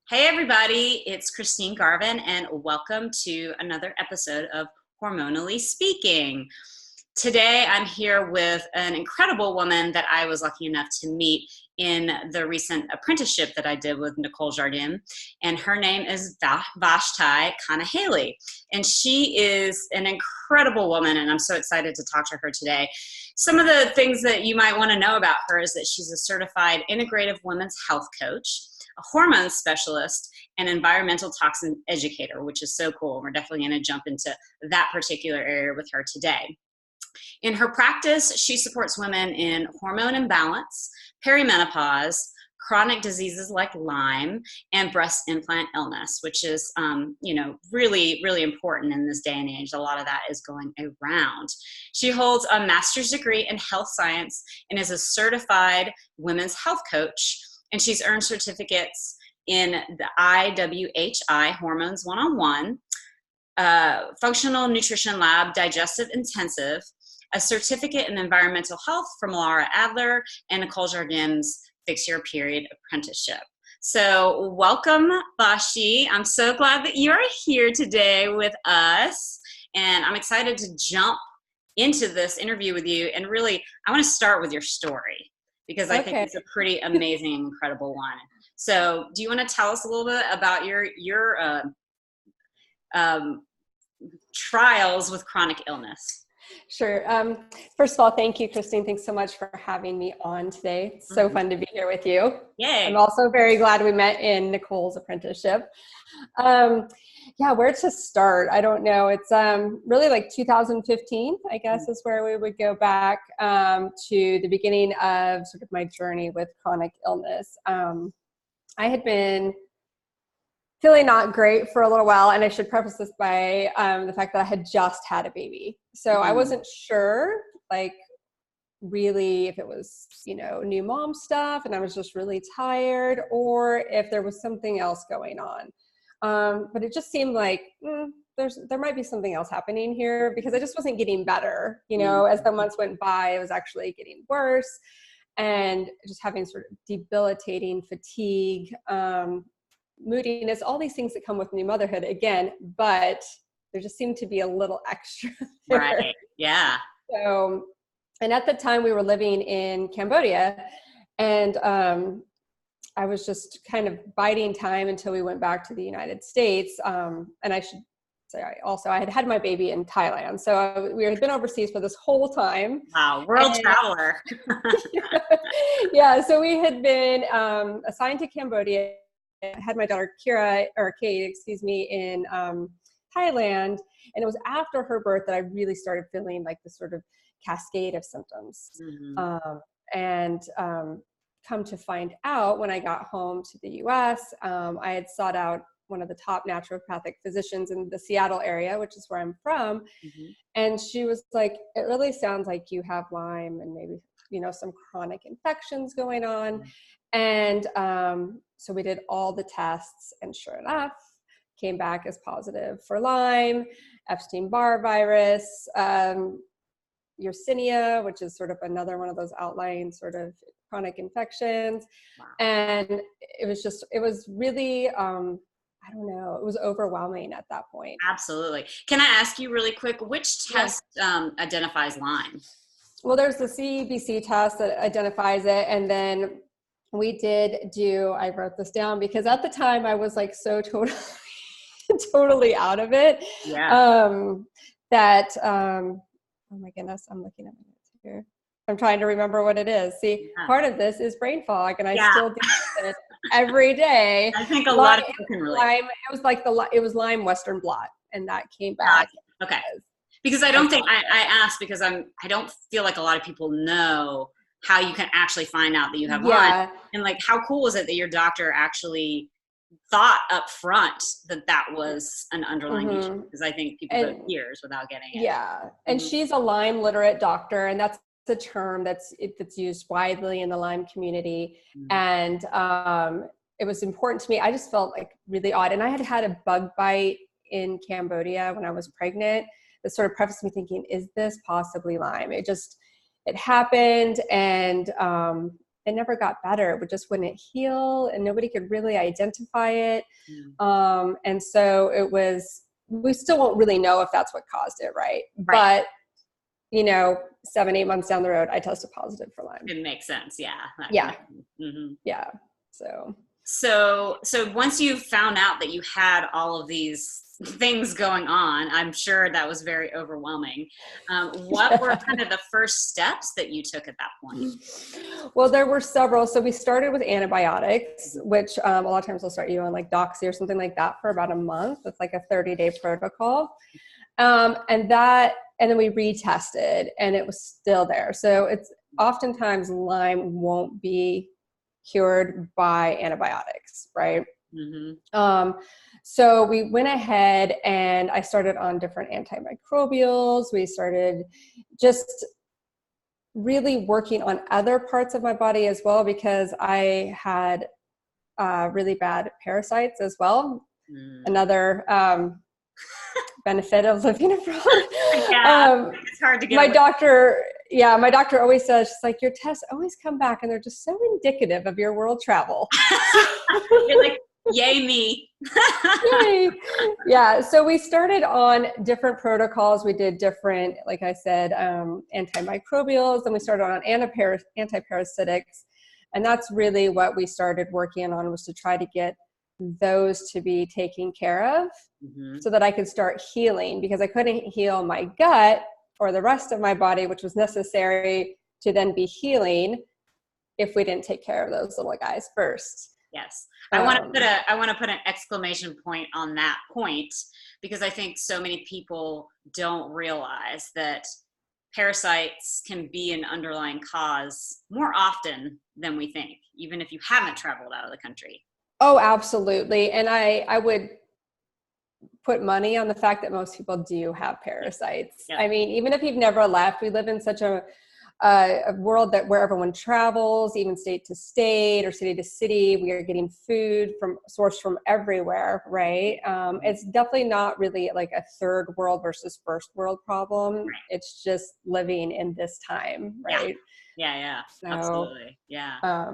Hey everybody, it's Christine Garvin and welcome to another episode of Hormonally Speaking. Today I'm here with an incredible woman that I was lucky enough to meet in the recent apprenticeship that I did with Nicole Jardim, and her name is Vashti Kanahele, and she is an incredible woman, and I'm so excited to talk to her today. Some of the things that you might want to know about her is that she's a certified integrative women's health coach, a hormone specialist, and environmental toxin educator, which is so cool. We're definitely going to jump into that particular area with her today. In her practice, she supports women in hormone imbalance, perimenopause, chronic diseases like Lyme, and breast implant illness, which is, really, really important in this day and age. A lot of that is going around. She holds a master's degree in health science and is a certified women's health coach. And she's earned certificates in the IWHI Hormones 101, Functional Nutrition Lab Digestive Intensive, a certificate in environmental health from Lara Adler, and Nicole Jardim's Fix Your Period Apprenticeship. So welcome, Vashti. I'm so glad that you're here today with us. And I'm excited to jump into this interview with you. And really, I want to start with your story, because I think it's a pretty amazing, incredible one. So do you want to tell us a little bit about your trials with chronic illness? Sure. First of all, thank you, Christine. Thanks so much for having me on today. It's so fun to be here with you. Yay. I'm also very glad we met in Nicole's apprenticeship. Where to start? I don't know. It's really like 2015, I guess, is where we would go back to the beginning of sort of my journey with chronic illness. I had been feeling not great for a little while, and I should preface this by the fact that I had just had a baby. So I wasn't sure, really, if it was, new mom stuff and I was just really tired, or if there was something else going on. But it just seemed like there might be something else happening here, because I just wasn't getting better. As the months went by, it was actually getting worse, and just having sort of debilitating fatigue, moodiness, all these things that come with new motherhood again, but there just seemed to be a little extra there. Right. Yeah. So, and at the time we were living in Cambodia, and I was just kind of biding time until we went back to the United States. And I should say also, I had had my baby in Thailand. So we had been overseas for this whole time. Wow. World traveler. Yeah. So we had been assigned to Cambodia. I had my daughter Kate, in Thailand. And it was after her birth that I really started feeling like this sort of cascade of symptoms. Come to find out, when I got home to the US, I had sought out one of the top naturopathic physicians in the Seattle area, which is where I'm from. And she was like, it really sounds like you have Lyme and maybe, some chronic infections going on. And so we did all the tests, and sure enough, came back as positive for Lyme, Epstein-Barr virus, Yersinia, which is sort of another one of those outlying sort of chronic infections. Wow. And it was really, I don't know, it was overwhelming at that point. Absolutely. Can I ask you really quick, which test identifies Lyme? Well, there's the CBC test that identifies it. And then we did I wrote this down because at the time I was like so totally out of it. Yeah. Oh my goodness, I'm looking at my notes here. I'm trying to remember what it is. See, part of this is brain fog, and I still do it every day. I think a lot of people can relate. Lyme, it was Lyme Western blot, and that came back. Okay. Because I don't think I asked because I don't feel like a lot of people know how you can actually find out that you have Lyme. And how cool was it that your doctor actually thought up front that was an underlying issue? Because I think people go years without getting it. Yeah. And she's a Lyme literate doctor, and that's the term that's used widely in the Lyme community. And it was important to me. I just felt like really odd. And I had had a bug bite in Cambodia when I was pregnant that sort of prefaced me thinking, is this possibly Lyme? It happened. And it never got better. It just wouldn't heal, and nobody could really identify it. And so we still won't really know if that's what caused it, right? But 7-8 months down the road, I tested positive for Lyme. It makes sense. Yeah. Yeah. Mm-hmm. Yeah. So once you found out that you had all of these things going on, I'm sure that was very overwhelming. What were kind of the first steps that you took at that point? Well, there were several. So we started with antibiotics, which a lot of times they'll start you on like Doxy or something like that for about a month. It's like a 30-day protocol. And then we retested, and it was still there. So it's oftentimes Lyme won't be cured by antibiotics, right? So we went ahead and I started on different antimicrobials. We started just really working on other parts of my body as well, because I had really bad parasites as well. Another benefit of living abroad. It's hard to get my doctor always says, she's like, your tests always come back and they're just so indicative of your world travel. You're like, yay me. Yay. Yeah. So we started on different protocols. We did different, like I said, antimicrobials, and we started on antiparasitics. And that's really what we started working on, was to try to get those to be taken care of so that I could start healing, because I couldn't heal my gut or the rest of my body, which was necessary to then be healing, if we didn't take care of those little guys first. Yes. I want to put an exclamation point on that point, because I think so many people don't realize that parasites can be an underlying cause more often than we think, even if you haven't traveled out of the country. Oh, absolutely. And I would put money on the fact that most people do have parasites. Yeah. I mean, even if you've never left, we live in such a world where everyone travels, even state to state or city to city. We are getting food sourced from everywhere, right? It's definitely not really like a third world versus first world problem. Right. It's just living in this time, right? Yeah. Absolutely. Yeah.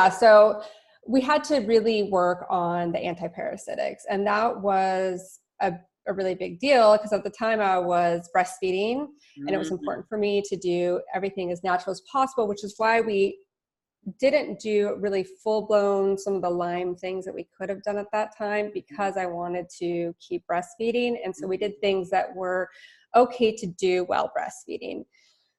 So we had to really work on the antiparasitics, and that was a really big deal, because at the time I was breastfeeding, and it was important for me to do everything as natural as possible, which is why we didn't do really full-blown some of the Lyme things that we could have done at that time, because I wanted to keep breastfeeding. And so we did things that were okay to do while breastfeeding.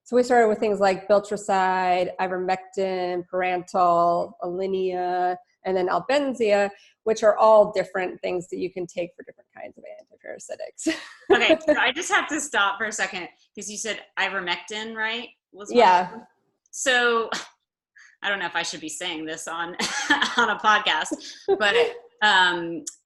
So we started with things like biltricide, ivermectin, parental, Alinea, and then albenzia, which are all different things that you can take for different kinds of antiparasitics. Okay, so I just have to stop for a second, because you said ivermectin, right? So I don't know if I should be saying this on on a podcast, but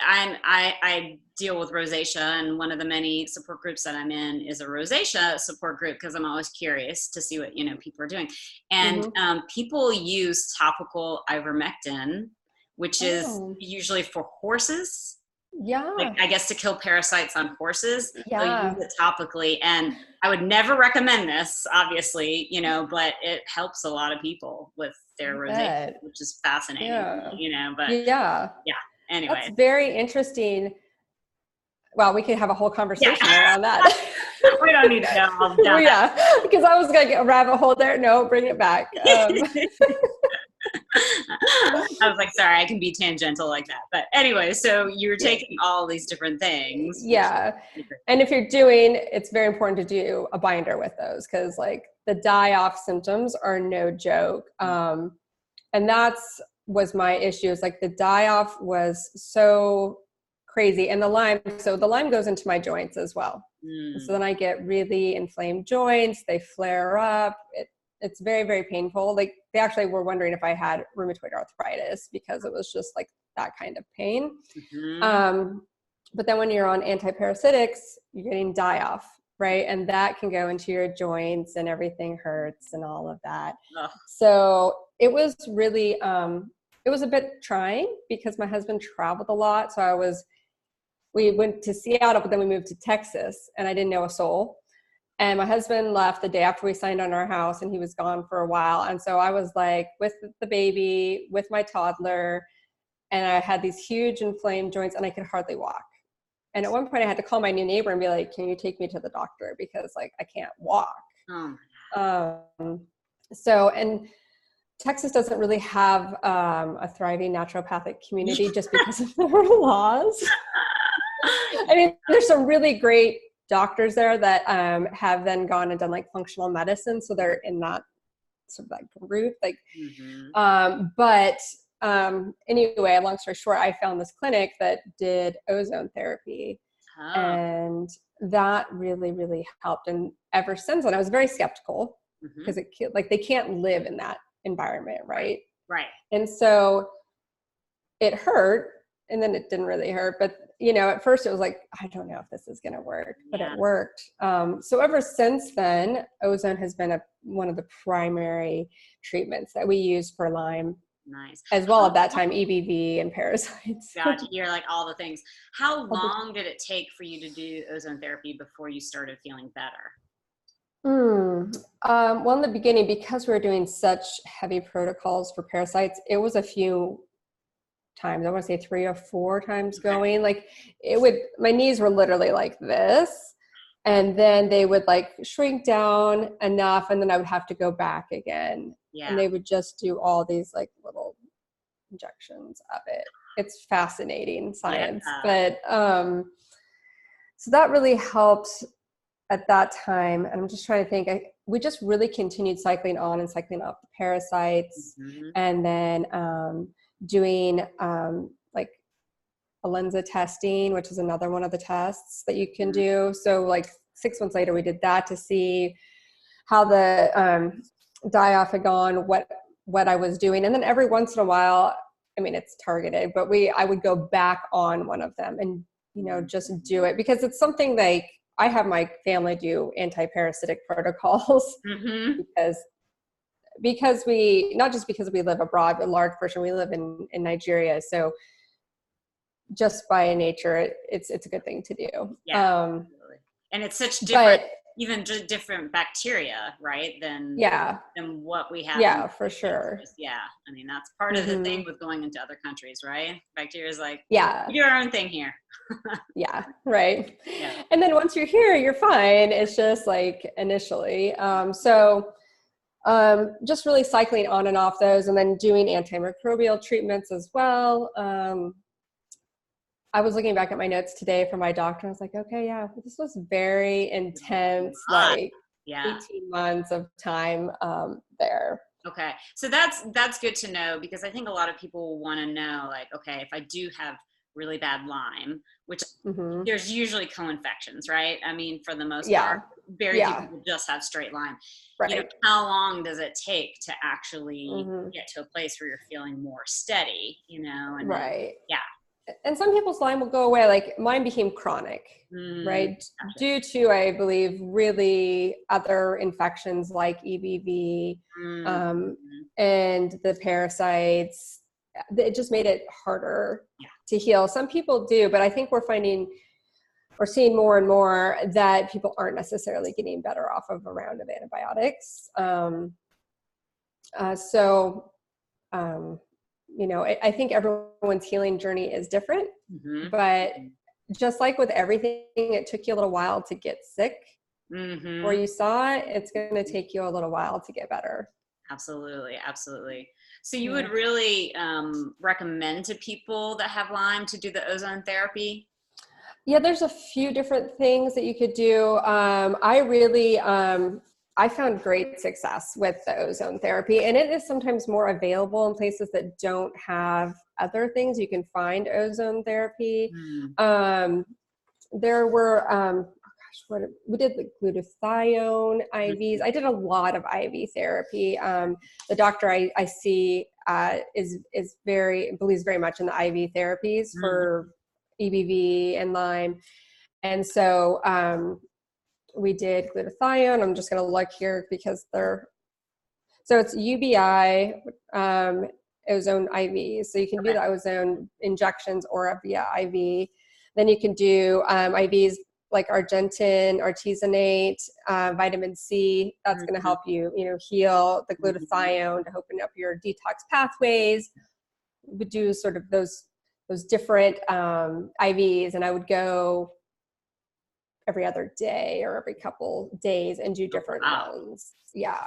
I deal with rosacea, and one of the many support groups that I'm in is a rosacea support group, because I'm always curious to see what people are doing. And people use topical ivermectin, which is usually for horses. Yeah. Like, I guess to kill parasites on horses. Yeah. They'll use it topically. And I would never recommend this, obviously, but it helps a lot of people with their rosacea, which is fascinating, but anyway. That's very interesting. Well, we could have a whole conversation around that. We don't need to go all down because I was going to get a rabbit hole there. No, bring it back. I was like, sorry, I can be tangential like that. But anyway, so you're taking all these different things. Yeah. And if you're it's very important to do a binder with those, because like the die-off symptoms are no joke. And was my issue. Is like the die-off was so crazy. And the Lyme goes into my joints as well. So then I get really inflamed joints. They flare up. It's very, very painful. Like, they actually were wondering if I had rheumatoid arthritis, because it was just like that kind of pain. But then when you're on antiparasitics, you're getting die-off, right? And that can go into your joints, and everything hurts and all of that. So it was really, it was a bit trying, because my husband traveled a lot. So we went to Seattle, but then we moved to Texas, and I didn't know a soul. And my husband left the day after we signed on our house, and he was gone for a while. And so I was like with the baby, with my toddler, and I had these huge inflamed joints and I could hardly walk. And at one point I had to call my new neighbor and be like, can you take me to the doctor? Because like, I can't walk. So, and Texas doesn't really have a thriving naturopathic community just because of their laws. I mean, there's some really great doctors there that have then gone and done like functional medicine. So they're in that sort of that group, like, but anyway, long story short, I found this clinic that did ozone therapy and that really, really helped. And ever since then, I was very skeptical because like they can't live in that environment. Right. And so it hurt, and then it didn't really hurt, but you know, at first it was like, I don't know if this is going to work, but it worked. So ever since then, ozone has been one of the primary treatments that we use for Lyme. Nice. As well at that time, EBV and parasites. Gotcha. You're like all the things. How long did it take for you to do ozone therapy before you started feeling better? Well, in the beginning, because we were doing such heavy protocols for parasites, it was a few times. I want to say 3 or 4 times going. Like my knees were literally like this. And then they would like shrink down enough, and then I would have to go back again. And they would just do all these like little injections of it. It's fascinating science. But so that really helped at that time. And I'm just trying to think, we just really continued cycling on and cycling off the parasites, and then doing like Alenza testing, which is another one of the tests that you can do. So like 6 months later, we did that to see how the die-off had gone, what I was doing. And then every once in a while, I mean, it's targeted, but I would go back on one of them and, you know, just do it, because it's something like I have my family do antiparasitic protocols because we, not just because we live abroad, but a large portion, we live in Nigeria. So just by nature, it's a good thing to do. And it's such different, even just different bacteria, right? Than what we have. Yeah, for sure. I mean, that's part of the thing with going into other countries, right? Bacteria is like, we do our own thing here. Right. And then once you're here, you're fine. It's just like initially. So just really cycling on and off those, and then doing antimicrobial treatments as well. I was looking back at my notes today from my doctor. I was like, okay, this was very intense, like 18 months of time there. Okay. So that's good to know, because I think a lot of people want to know, like, okay, if I do have really bad Lyme, which there's usually co-infections, right? I mean, for the most part, very few people just have straight Lyme. Right. You know, how long does it take to actually get to a place where you're feeling more steady, you know? And and some people's Lyme will go away. Like mine became chronic, right? Gotcha. Due to, I believe, really other infections like EBV and the parasites. It just made it harder to heal. Some people do, but I think we're seeing more and more that people aren't necessarily getting better off of a round of antibiotics. You know, I think everyone's healing journey is different, but just like with everything, it took you a little while to get sick or you saw it, it's going to take you a little while to get better. Absolutely. So you would really recommend to people that have Lyme to do the ozone therapy? Yeah, there's a few different things that you could do. I found great success with the ozone therapy, and it is sometimes more available in places that don't have other things. You can find ozone therapy. There were, we did the glutathione IVs. I did a lot of IV therapy. The doctor I see believes very much in the IV therapies for EBV and Lyme. And so, we did glutathione. I'm just going to look here because so it's UBI, ozone IV. So you can do the ozone injections or via IV. Then you can do IVs like arginine, artesunate, vitamin C. That's going to help you, heal. The glutathione to open up your detox pathways. We would do sort of those different IVs, and I would go every other day or every couple days and do different ones. Yeah.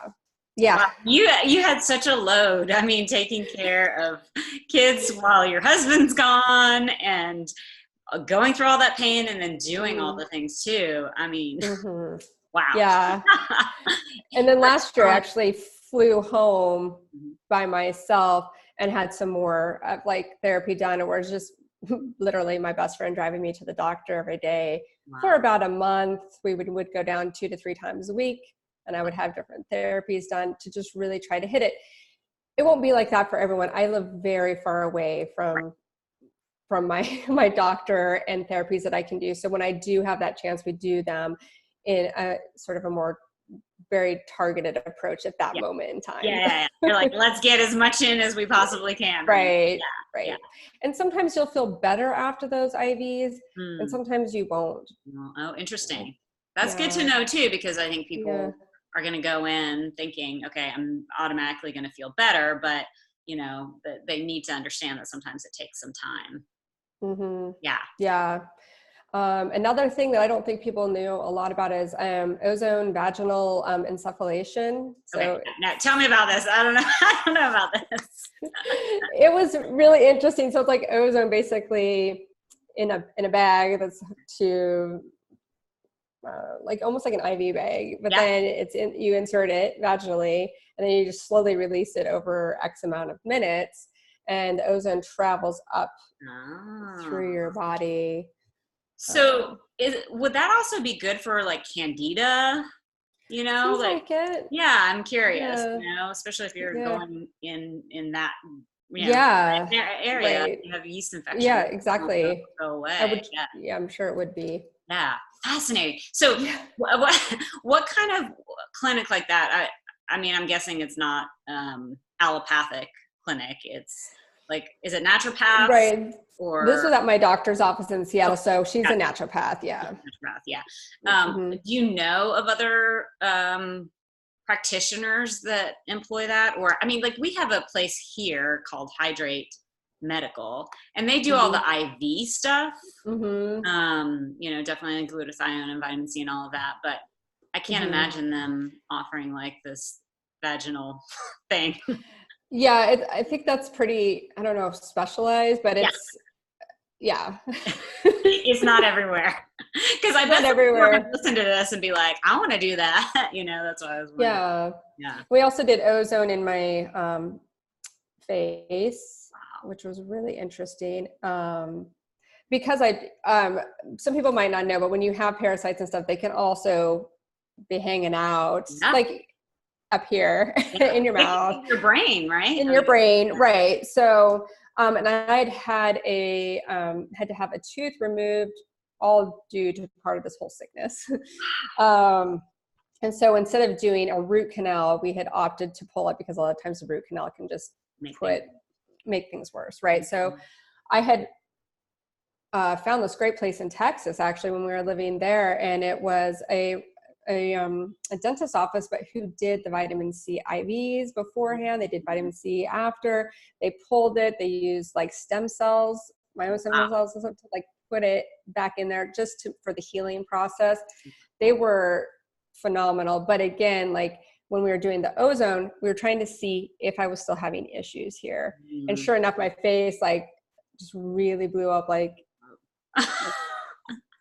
Wow. You had such a load. I mean, taking care of kids while your husband's gone and going through all that pain and then doing all the things too. I mean, wow. Yeah. And then last year I actually flew home by myself and had some more of like therapy done, where it's just literally my best friend driving me to the doctor every day for about a month. We would go down 2 to 3 times a week, and I would have different therapies done to just really try to hit it. It won't be like that for everyone. I live very far away from my doctor and therapies that I can do. So when I do have that chance, we do them in a sort of a more very targeted approach at that moment in time. Yeah. You're like, let's get as much in as we possibly can. Right. Yeah. And sometimes you'll feel better after those IVs, and sometimes you won't. Oh, interesting. That's good to know too, because I think people are going to go in thinking, okay, I'm automatically going to feel better, but they need to understand that sometimes it takes some time. Yeah. Another thing that I don't think people knew a lot about is ozone vaginal insufflation. So okay. Now tell me about this. I don't know about this. It was really interesting. So it's like ozone basically in a bag that's to like almost like an IV bag, but then you insert it vaginally, and then you just slowly release it over X amount of minutes, and the ozone travels up through your body. So would that also be good for like Candida? Like it. Yeah, I'm curious, especially if you're going in that area, you have yeast infection. Yeah, exactly. Go away. I'm sure it would be. Yeah, fascinating. So what kind of clinic like that? I mean, I'm guessing it's not allopathic clinic. It's like, is it naturopath? Right. Or this was at my doctor's office in Seattle, so she's a naturopath. Yeah. Naturopath, yeah. Do you know of other practitioners that employ that? Or, I mean, like we have a place here called Hydrate Medical, and they do all the IV stuff. Definitely glutathione and vitamin C and all of that, but I can't imagine them offering like this vaginal thing. Yeah, I think that's pretty, I don't know if specialized, but it's, it's not everywhere. Because I bet everyone listen to this and be like, I want to do that. That's what I was wondering. Yeah. We also did ozone in my face, which was really interesting. Because some people might not know, but when you have parasites and stuff, they can also be hanging out like up here in your mouth. In your brain, right? In your brain, right. So, and I had to have a tooth removed, all due to part of this whole sickness. And so instead of doing a root canal, we had opted to pull it, because a lot of times the root canal can just make things worse, right? So I had found this great place in Texas, actually, when we were living there, and it was a dentist's office, but who did the vitamin C IVs beforehand. They did vitamin C after. They pulled it. They used like stem cells, my own stem cells, to like put it back in there just for the healing process. They were phenomenal. But again, like when we were doing the ozone, we were trying to see if I was still having issues here. And sure enough, my face like just really blew up, like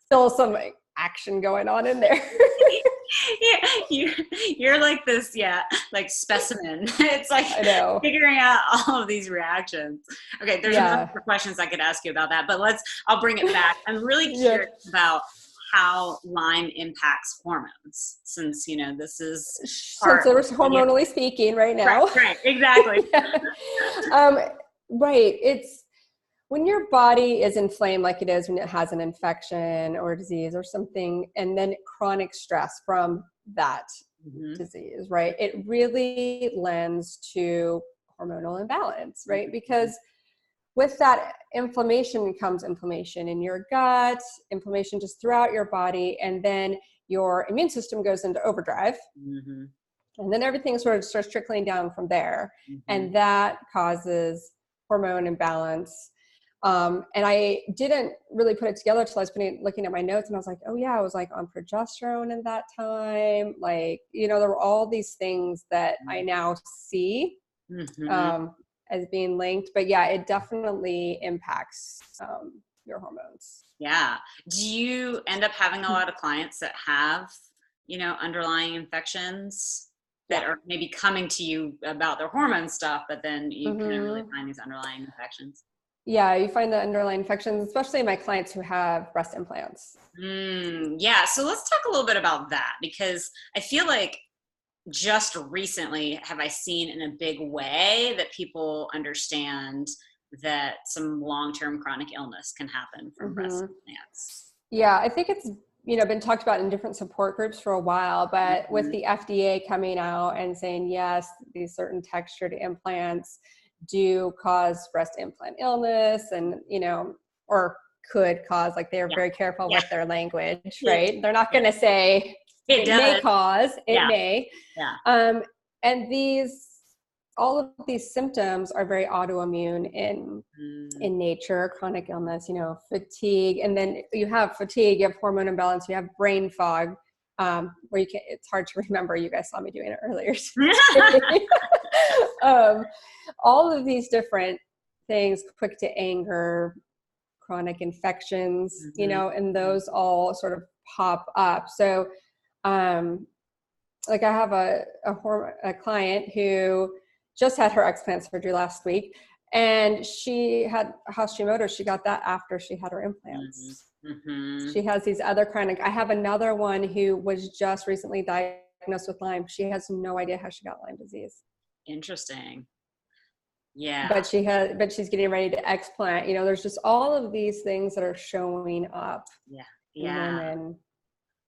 still some action going on in there. You're like this, like specimen. It's like figuring out all of these reactions. Okay, there's more questions I could ask you about that, but I'll bring it back. I'm really curious about how Lyme impacts hormones, since this is since there's hormonally speaking right now. Right, exactly. Right. It's when your body is inflamed, like it is when it has an infection or disease or something, and then chronic stress from that disease, right? It really lends to hormonal imbalance, right? Because with that inflammation comes inflammation in your gut, inflammation just throughout your body, and then your immune system goes into overdrive. Mm-hmm. And then everything sort of starts trickling down from there. Mm-hmm. And that causes hormone imbalance. And I didn't really put it together until I was looking at my notes, and I was like, oh yeah, I was like on progesterone at that time. Like, there were all these things that I now see as being linked. But yeah, it definitely impacts your hormones. Yeah. Do you end up having a lot of clients that have, underlying infections that are maybe coming to you about their hormone stuff, but then you couldn't really find these underlying infections? Yeah, you find the underlying infections, especially my clients who have breast implants. Yeah. So let's talk a little bit about that, because I feel like just recently have I seen in a big way that people understand that some long-term chronic illness can happen from breast implants. Yeah, I think it's been talked about in different support groups for a while, but with the FDA coming out and saying, yes, these certain textured implants do cause breast implant illness, and or could cause, like, they're very careful with their language, right? They're not going to say it may cause, it may. And all of these symptoms are very autoimmune in nature. Chronic illness, fatigue, and then you have fatigue, you have hormone imbalance, you have brain fog, where it's hard to remember. You guys saw me doing it earlier. All of these different things, quick to anger, chronic infections, and those all sort of pop up. So, like, I have a client who just had her explant surgery last week, and she had Hashimoto's. She got that after she had her implants. She has these other chronic. I have another one who was just recently diagnosed with Lyme. She has no idea how she got Lyme disease. Interesting. Yeah. But she's getting ready to explant. There's just all of these things that are showing up. In women.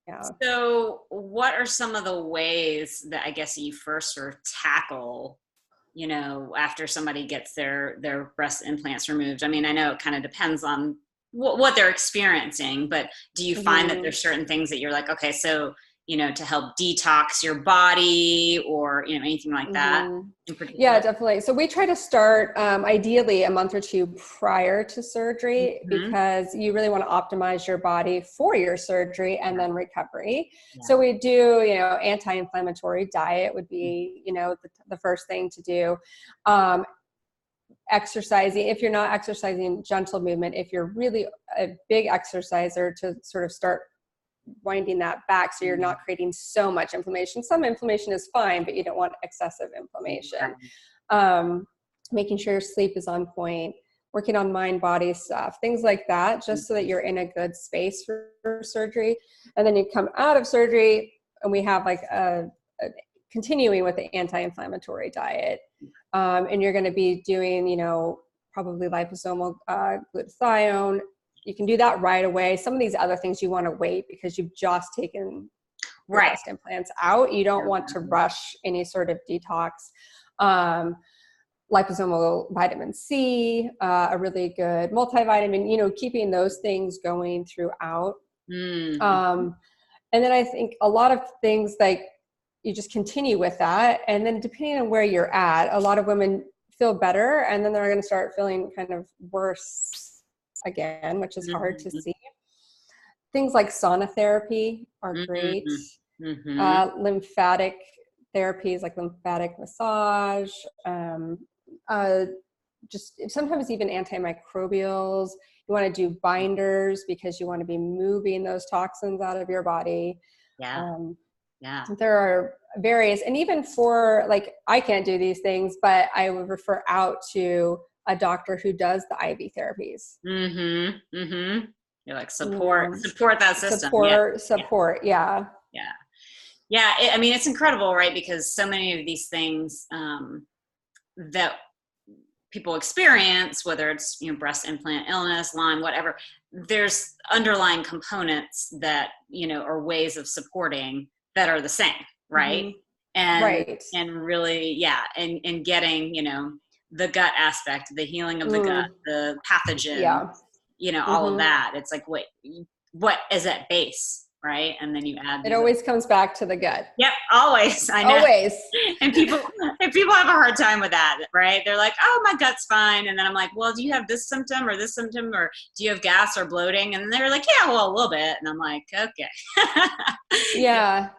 Yeah. So what are some of the ways that I guess you first sort of tackle, after somebody gets their breast implants removed? I mean, I know it kind of depends on what they're experiencing, but do you find that there's certain things that you're like, okay, so, to help detox your body, or, anything like that? Yeah, definitely. So we try to start ideally a month or two prior to surgery, because you really want to optimize your body for your surgery and then recovery. So we do, anti-inflammatory diet would be, the first thing to do. Exercising, if you're not exercising, gentle movement. If you're really a big exerciser, to sort of start winding that back so you're not creating so much inflammation. Some inflammation is fine, but you don't want excessive inflammation. Making sure your sleep is on point, working on mind body stuff, things like that, just so that you're in a good space for surgery. And then you come out of surgery, and we have like a continuing with the anti-inflammatory diet. And you're going to be doing, probably liposomal glutathione. You can do that right away. Some of these other things you want to wait, because you've just taken breast implants out. You don't want to rush any sort of detox. Liposomal vitamin C, a really good multivitamin, keeping those things going throughout. And then I think a lot of things, like, you just continue with that. And then depending on where you're at, a lot of women feel better, and then they're going to start feeling kind of worse again, which is hard to see. Things like sauna therapy are great. Lymphatic therapies like lymphatic massage, just sometimes even antimicrobials. You want to do binders because you want to be moving those toxins out of your body. There are various, and even for, like, I can't do these things, but I would refer out to a doctor who does the IV therapies. You're like, support that system. Support. Yeah. I mean, it's incredible, right? Because so many of these things that people experience, whether it's, breast implant illness, Lyme, whatever, there's underlying components that, are ways of supporting that are the same, right? And really, and getting, the gut aspect, the healing of the gut, the pathogen, Yeah. all of that. It's like, what is at base, right? And then you add. It always comes back to the gut. Yep, always. I know. Always. And people have a hard time with that, right? They're like, oh, my gut's fine. And then I'm like, well, do you have this symptom, or do you have gas or bloating? And they're like, yeah, well, a little bit. And I'm like, okay. Yeah.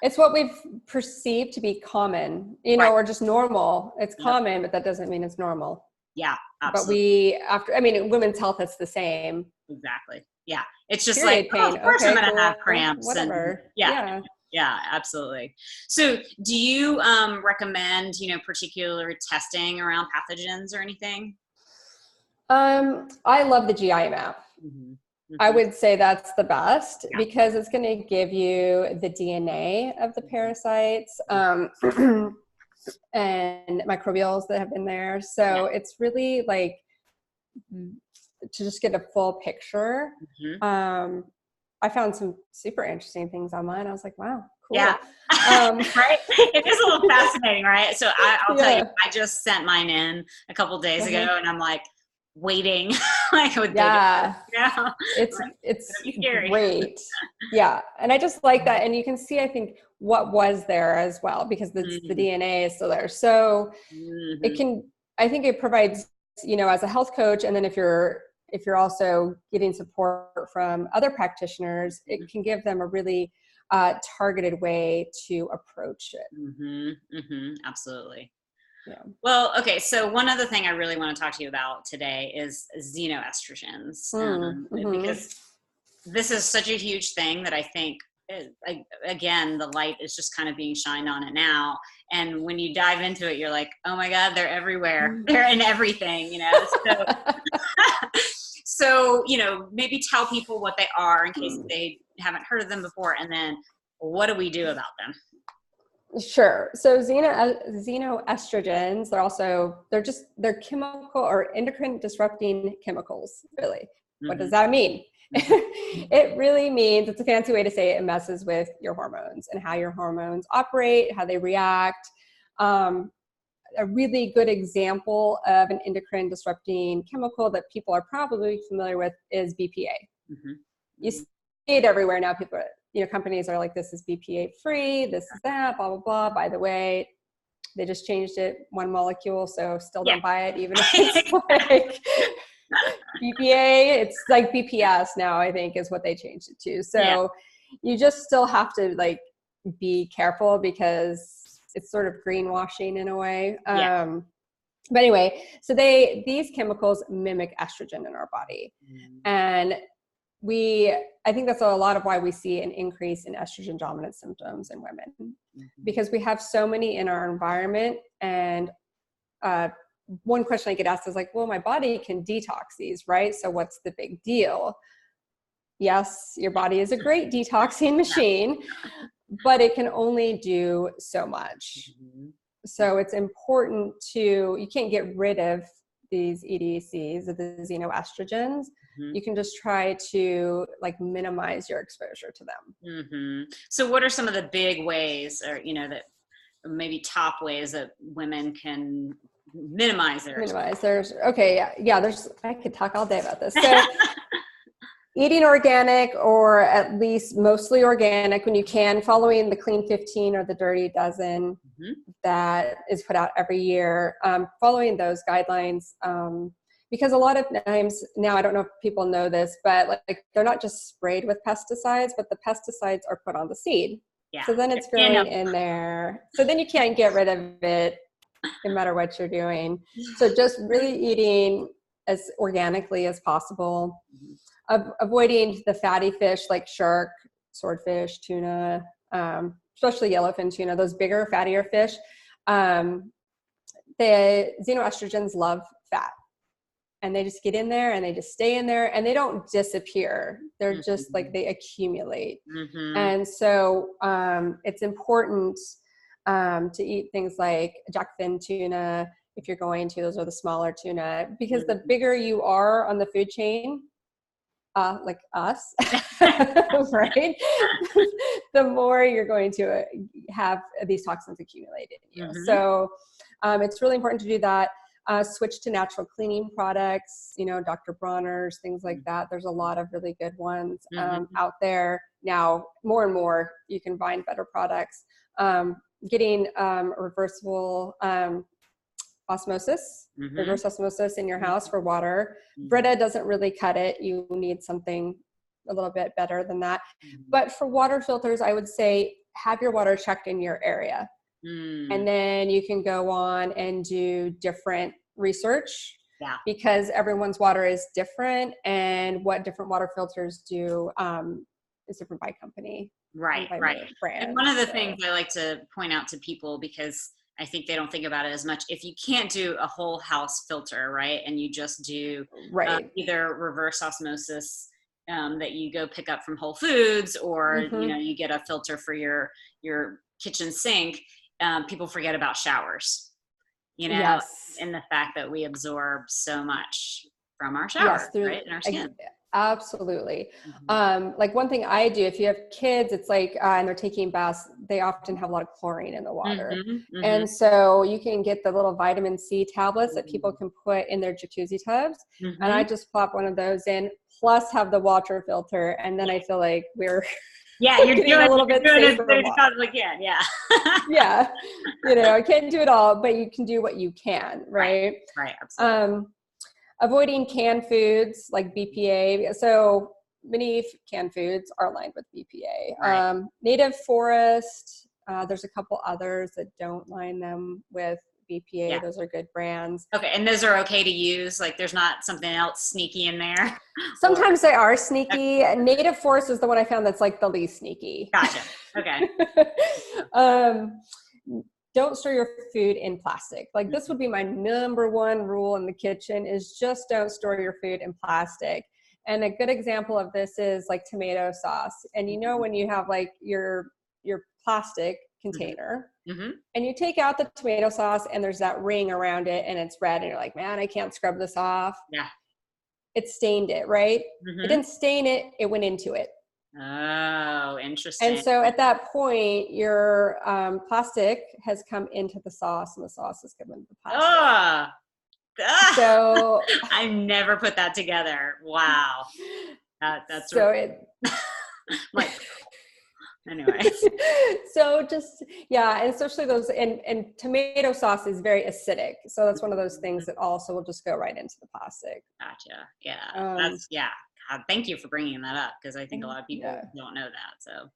It's what we've perceived to be common, Right. or just normal. It's common, but that doesn't mean it's normal. Yeah, absolutely. But women's health is the same. Exactly. Yeah. It's just Period like, pain. of course Okay, I'm going to cool. have cramps. Whatever. And yeah, absolutely. So do you recommend, particular testing around pathogens or anything? I love the GI map. Mm-hmm. I would say that's the best because it's going to give you the DNA of the parasites and microbials that have been there. So it's really like to just get a full picture. Mm-hmm. I found some super interesting things online. I was like, wow, cool. Yeah. Right. It is a little fascinating, right? So I'll tell you, I just sent mine in a couple days ago, and I'm like waiting, with it's great. Yeah. And I just like that. And you can see, I think, what was there as well, because the DNA is still there. So I think it provides, as a health coach, and then if you're also getting support from other practitioners, it can give them a really targeted way to approach it. Absolutely. Yeah. Well, okay. So one other thing I really want to talk to you about today is xenoestrogens, because this is such a huge thing that I think, again, the light is just kind of being shined on it now. And when you dive into it, you're like, oh my God, they're everywhere. They're in everything, So, maybe tell people what they are in case they haven't heard of them before. And then what do we do about them? Sure. So xenoestrogens, they're chemical or endocrine disrupting chemicals, really. What does that mean? It really means, it's a fancy way to say it messes with your hormones and how your hormones operate, how they react. A really good example of an endocrine disrupting chemical that people are probably familiar with is BPA. You see it everywhere now. People, companies are like, this is BPA free, this is that, blah, blah, blah. By the way, they just changed it one molecule, so still don't buy it, even if it's like BPA. It's like BPS now, I think, is what they changed it to. So you just still have to be careful, because it's sort of greenwashing in a way. But anyway, so these chemicals mimic estrogen in our body. And I think that's a lot of why we see an increase in estrogen dominant symptoms in women, because we have so many in our environment. And one question I get asked is like, well, my body can detox these, right? So what's the big deal? Yes, your body is a great detoxing machine, but it can only do so much. So it's important you can't get rid of these EDCs, the xenoestrogens. You can just try to minimize your exposure to them. So what are some of the big ways, or that maybe top ways that women can minimize their exposure? I could talk all day about this. So eating organic, or at least mostly organic when you can, following the Clean 15 or the Dirty Dozen that is put out every year, following those guidelines. Because a lot of times now, I don't know if people know this, but they're not just sprayed with pesticides, but the pesticides are put on the seed. So then it's growing in there. So then you can't get rid of it no matter what you're doing. So just really eating as organically as possible, avoiding the fatty fish like shark, swordfish, tuna, especially yellowfin tuna, those bigger, fattier fish. The xenoestrogens love fat. And they just get in there and they just stay in there, and they don't disappear. They're just they accumulate. And so it's important to eat things like jackfin tuna if you're going to. Those are the smaller tuna, because the bigger you are on the food chain, like us, right? The more you're going to have these toxins accumulated in you. So it's really important to do that. Switch to natural cleaning products, Dr. Bronner's, things like that. There's a lot of really good ones out there now. More and more, you can find better products. Getting reversible osmosis, reverse osmosis in your house for water. Brita doesn't really cut it. You need something a little bit better than that. But for water filters, I would say have your water checked in your area. And then you can go on and do different research because everyone's water is different, and what different water filters do is different by company. Right. Brand. And one of the things I like to point out to people, because I think they don't think about it as much, if you can't do a whole house filter, right, and you just do either reverse osmosis that you go pick up from Whole Foods, or you get a filter for your kitchen sink, people forget about showers, and the fact that we absorb so much from our shower, right, in our skin. Absolutely. Like one thing I do, if you have kids, it's like, and they're taking baths, they often have a lot of chlorine in the water. And so you can get the little vitamin C tablets that people can put in their jacuzzi tubs. And I just plop one of those in, plus have the water filter. And then I feel like we're you're doing a little bit safer. Yeah. I can't do it all, but you can do what you can, right? Right. Absolutely. Avoiding canned foods like BPA. So many canned foods are lined with BPA. Right. Native Forest, there's a couple others that don't line them with BPA. Yeah. Those are good brands. Okay, and those are okay to use? Like there's not something else sneaky in there? Sometimes they are sneaky. Native Forest is the one I found that's like the least sneaky. Gotcha. Okay. Don't store your food in plastic. Like this would be my number one rule in the kitchen, is just don't store your food in plastic. And a good example of this is like tomato sauce. And when you have like your plastic container and you take out the tomato sauce and there's that ring around it and it's red and you're like, man, I can't scrub this off. Yeah. It stained it, right? It didn't stain it, it went into it. Oh, interesting. And so at that point, your plastic has come into the sauce, and the sauce has come into the plastic. So I've never put that together. Wow, that's so really, like. Anyway, so just and especially those, and tomato sauce is very acidic, so that's one of those things that also will just go right into the plastic. Gotcha. Yeah, thank you for bringing that up, because I think a lot of people don't know that. So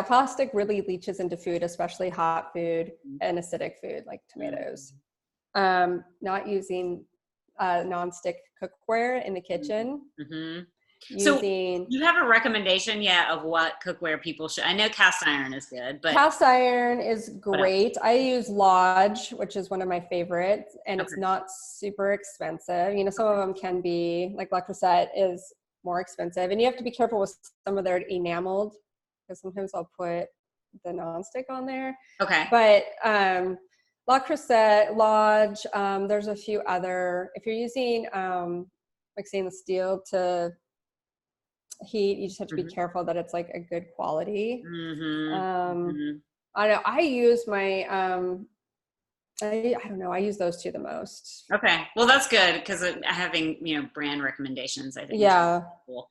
plastic really leaches into food, especially hot food and acidic food like tomatoes. Not using nonstick cookware in the kitchen. So you have a recommendation of what cookware people should? I know cast iron is good, but cast iron is great. I use Lodge, which is one of my favorites, and it's not super expensive. Some of them can be, like Le Creuset is more expensive, and you have to be careful with some of their enameled, because sometimes I'll put the nonstick on there. Okay. But Le Creuset, Lodge, there's a few other. If you're using like stainless steel to heat, you just have to be careful that it's like a good quality. I don't know. I use my I don't know. I use those two the most. Okay. Well, that's good, because having, brand recommendations, I think is really cool,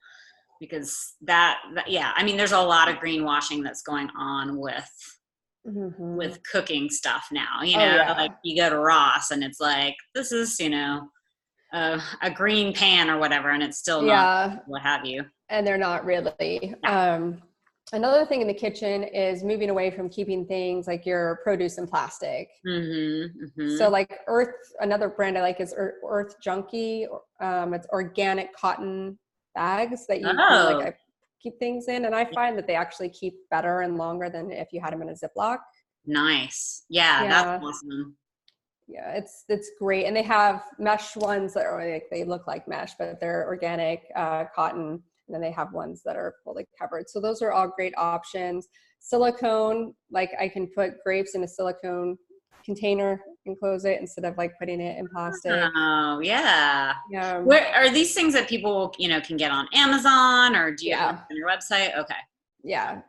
because that, I mean, there's a lot of greenwashing that's going on with cooking stuff now, like you go to Ross and it's like, this is, a green pan or whatever, and it's still not what have you. And they're not really. Another thing in the kitchen is moving away from keeping things like your produce in plastic. So like another brand I like is Earth Junkie. It's organic cotton bags that you can keep things in. And I find that they actually keep better and longer than if you had them in a Ziploc. Nice. Yeah. That's awesome. Yeah, it's great. And they have mesh ones that are like, they look like mesh, but they're organic cotton. And then they have ones that are fully covered. So those are all great options. Silicone, like I can put grapes in a silicone container and close it instead of like putting it in plastic. Oh, yeah. Where are these things that people, can get on Amazon, or do you have them on your website? Okay. Yeah.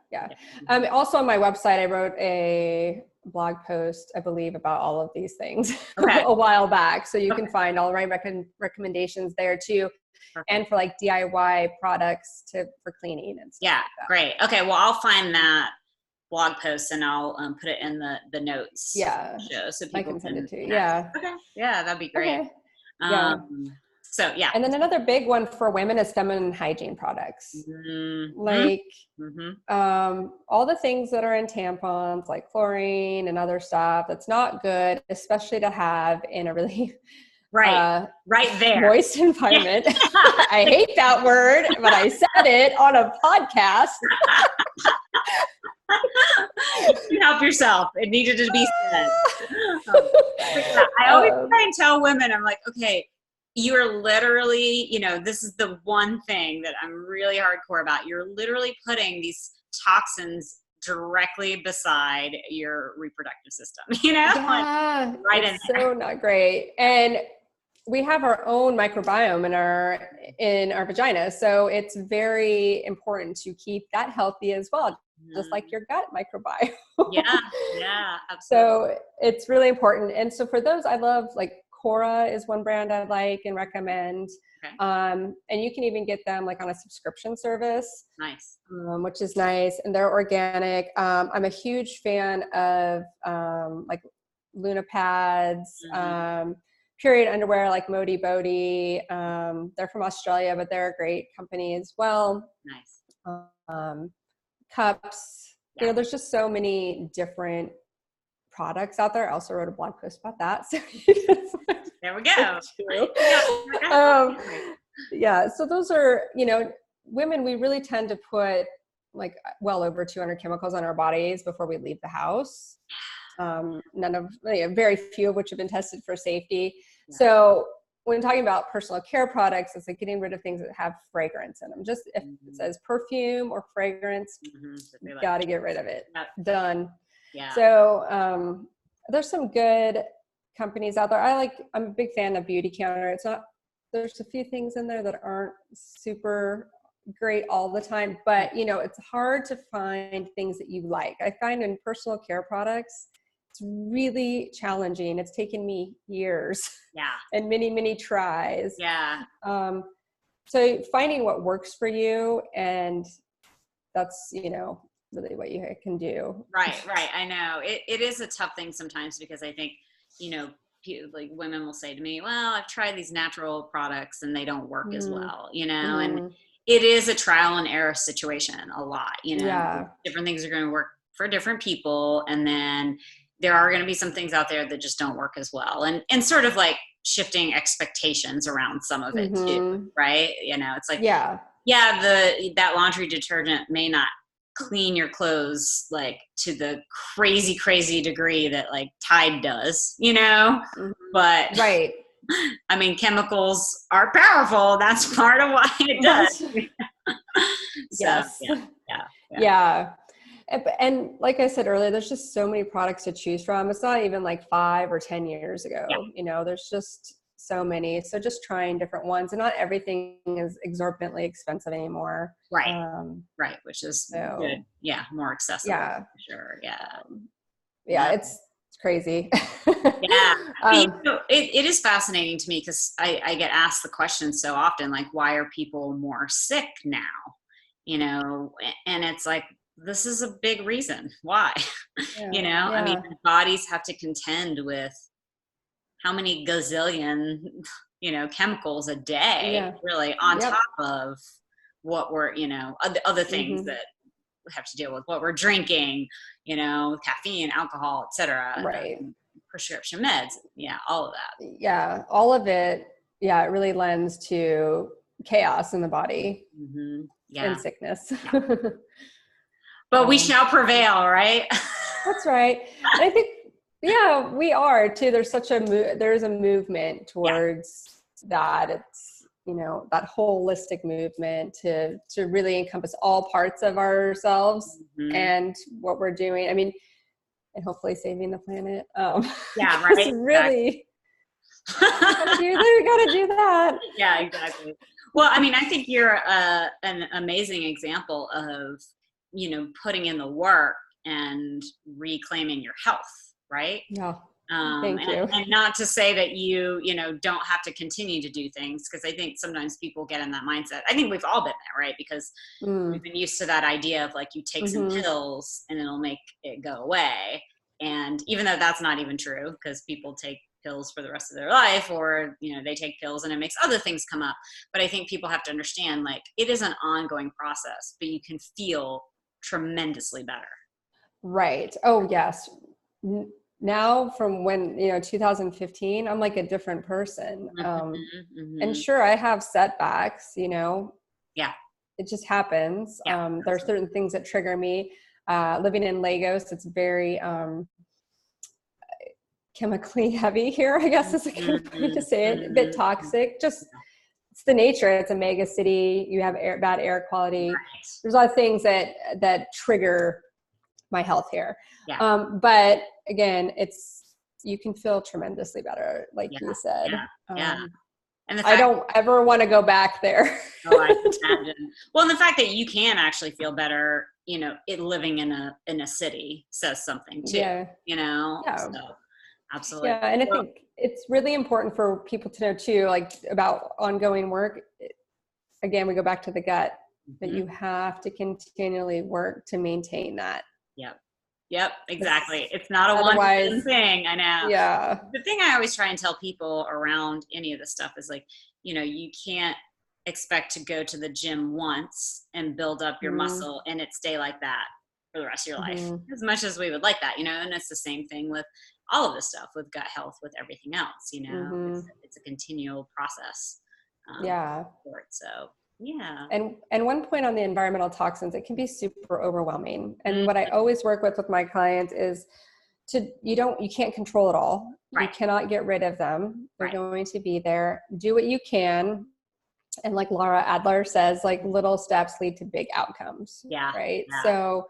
Also on my website, I wrote a blog post, I believe, about all of these things Okay. a while back. So you can find all my recommendations there too. Perfect. And for like DIY products for cleaning and stuff. Yeah, like that. great. Okay, well, I'll find that blog post and I'll put it in the notes. Yeah, show so people I can send it to you. access. Yeah. Okay. Yeah, that'd be great. Okay. Yeah. So yeah. And then another big one for women is feminine hygiene products. Mm-hmm. Like Mm-hmm. all the things that are in tampons, like chlorine and other stuff, that's not good, especially to have in a really right there moist environment. I hate that word, but I said it on a podcast. You help yourself. It needed to be said. I always try and tell women, I'm like, okay, you're literally, this is the one thing that I'm really hardcore about. You're literally putting these toxins directly beside your reproductive system, Yeah, right in there. So not great. And we have our own microbiome in our vagina. So it's very important to keep that healthy as well, just like your gut microbiome. Yeah, absolutely. So it's really important. And so for those, I love like Cora is one brand I like and recommend. Okay. And you can even get them like on a subscription service. Nice. Which is nice. And they're organic. I'm a huge fan of like Luna pads, period underwear like Modi Bodhi. They're from Australia, but they're a great company as well. Nice. Cups. There's just so many different products out there. I also wrote a blog post about that. So there we go. Yeah. So those are, women, we really tend to put like well over 200 chemicals on our bodies before we leave the house. Very few of which have been tested for safety. Yeah. So when talking about personal care products, it's like getting rid of things that have fragrance in them. Just if it says perfume or fragrance, you got to get rid of it. Yep. Done. Yeah. So there's some good companies out there. I'm a big fan of Beauty Counter. There's a few things in there that aren't super great all the time, but it's hard to find things that you like. I find in personal care products, it's really challenging. It's taken me years. Yeah. And many, many tries. Yeah. So finding what works for you, and that's, really what you can do. Right. I know it is a tough thing sometimes because I think, like women will say to me, well, I've tried these natural products and they don't work as well, and it is a trial and error situation a lot, Yeah. Different things are going to work for different people. And then there are going to be some things out there that just don't work as well. And sort of like shifting expectations around some of it too. Right. It's like, that laundry detergent may not clean your clothes like to the crazy degree that like Tide does, but right. I mean, chemicals are powerful. That's part of why it does. Yes. Yeah. And like I said earlier, there's just so many products to choose from. It's not even like 5 or 10 years ago. There's just so many. So just trying different ones, and not everything is exorbitantly expensive anymore. Right. Which is good. Yeah. More accessible. Yeah. For sure. Yeah. It's crazy. Yeah. It is fascinating to me because I get asked the question so often, like, why are people more sick now? And it's like, this is a big reason why. I mean, bodies have to contend with how many gazillion, chemicals a day, really, on top of what we're, other things that we have to deal with, what we're drinking, caffeine, alcohol, etc. Right. Prescription meds. Yeah. All of that. Yeah. All of it. Yeah. It really lends to chaos in the body and sickness. Yeah. But we shall prevail, right? That's right. And I think, we are too. There's there's a movement towards that. It's, that holistic movement to really encompass all parts of ourselves and what we're doing. I mean, and hopefully saving the planet. Yeah, right. Really. We got to do that. Yeah, exactly. Well, I mean, I think you're an amazing example of, putting in the work and reclaiming your health, right? Yeah. Thank you. And not to say that you don't have to continue to do things, because I think sometimes people get in that mindset. I think we've all been there, right? Because we've been used to that idea of like, you take some pills and it'll make it go away. And even though that's not even true, because people take pills for the rest of their life, or they take pills and it makes other things come up. But I think people have to understand, like, it is an ongoing process, but you can feel tremendously better. Right. Oh yes. Now from when 2015, I'm like a different person. And sure, I have setbacks, Yeah, it just happens. Yeah, there are certain things that trigger me. Living in Lagos, it's very chemically heavy here, I guess is a good way to say it. A bit toxic. Just, it's the nature. It's a mega city. You have bad air quality. Right. There's a lot of things that trigger my health here. Yeah. But again, you can feel tremendously better, like you said. Yeah. And I don't ever want to go back there. Oh, I can imagine. Well, and the fact that you can actually feel better, living in a city says something too. Yeah. So, absolutely. Yeah, and I think it's really important for people to know too, like, about ongoing work. Again, we go back to the gut, that you have to continually work to maintain that. Yep, exactly. It's not a one thing. I know. Yeah. The thing I always try and tell people around any of this stuff is like, you can't expect to go to the gym once and build up your muscle and it stay like that for the rest of your life, as much as we would like that, and it's the same thing with all of this stuff, with gut health, with everything else, it's a continual process. So yeah. And one point on the environmental toxins, it can be super overwhelming. And what I always work with my clients is you can't control it all. Right. You cannot get rid of them. They're going to be there. Do what you can. And like Lara Adler says, like, little steps lead to big outcomes. Yeah. Right. Yeah. So,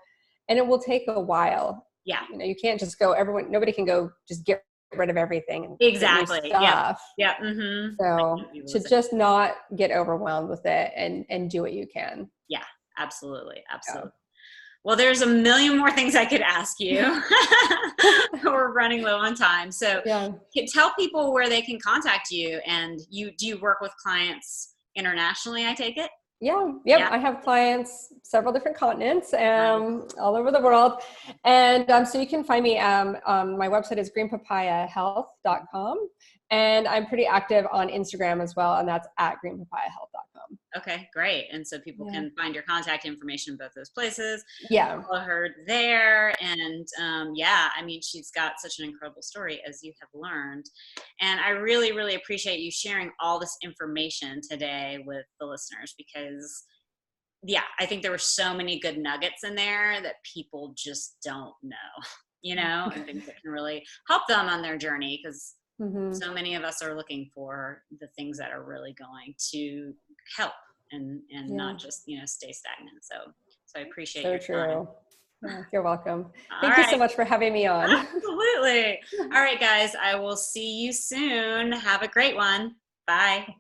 and it will take a while. Yeah. You can't just go, nobody can go just get rid of everything. Exactly. Yeah. Yeah. So to just not get overwhelmed with it and do what you can. Yeah, absolutely. Absolutely. Yeah. Well, there's a million more things I could ask you. We're running low on time. So tell people where they can contact you. And do you work with clients internationally, I take it? Yeah. I have clients, several different continents, all over the world. And so you can find me, my website is greenpapayahealth.com. And I'm pretty active on Instagram as well. And that's at greenpapayahealth.com. Okay, great. And so people can find your contact information in both those places. Yeah. Follow her there. And she's got such an incredible story, as you have learned. And I really, really appreciate you sharing all this information today with the listeners, because I think there were so many good nuggets in there that people just don't know, and things that can really help them on their journey, because so many of us are looking for the things that are really going to help and not just, stay stagnant. So I appreciate your time. Yeah, you're welcome. Thank you so much for having me on. Absolutely. All right, guys, I will see you soon. Have a great one. Bye.